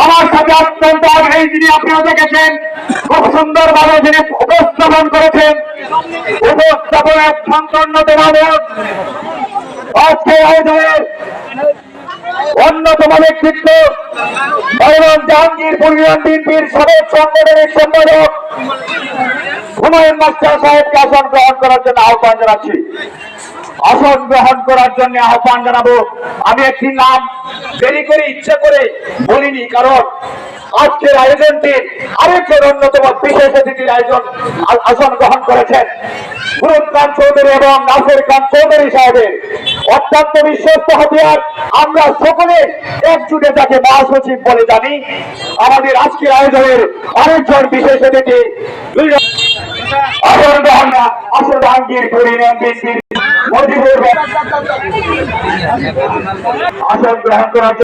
আমার সাথে অত্যন্ত আগ্রহী যিনি আপনারা দেখেছেন, খুব সুন্দরভাবে যিনি উপস্থাপন করেছেন, উপস্থাপনের সম্পন্নতভাবে আজকে আয়োজনের অন্যতম ব্যক্তিত্ব জাহাঙ্গীরপুর ইউনিয়ন বিএনপির সাবেক সংগঠনের সম্পাদক হুমায়ুন মাস্টার সাহেবকে আসন গ্রহণ করার জন্য আহ্বান জানাচ্ছি। আসন গ্রহণ করার জন্য আহ্বান জানাবো। আমি একটি নাম দেরি করে ইচ্ছা করে বলিনি, কারণ আজকের আয়োজনটি আরেকজন অন্যতম বিশেষ অতিথির আসন গ্রহণ করেছেন ফুরুদ খান চৌধুরী এবং নাসির খান চৌধুরী সাহেবের অত্যন্ত বিশ্বস্ত হাতিয়ার। আমরা সকলে একজুটে তাকে মহাসচিব বলে জানি। আমাদের আজকের আয়োজনের আরেকজন বিশেষ অতিথি আসন গ্রহণ আসন জাহাঙ্গীরপুর ইউনিয়ন বিএনপির মজিবুর আসন গ্রহণ করার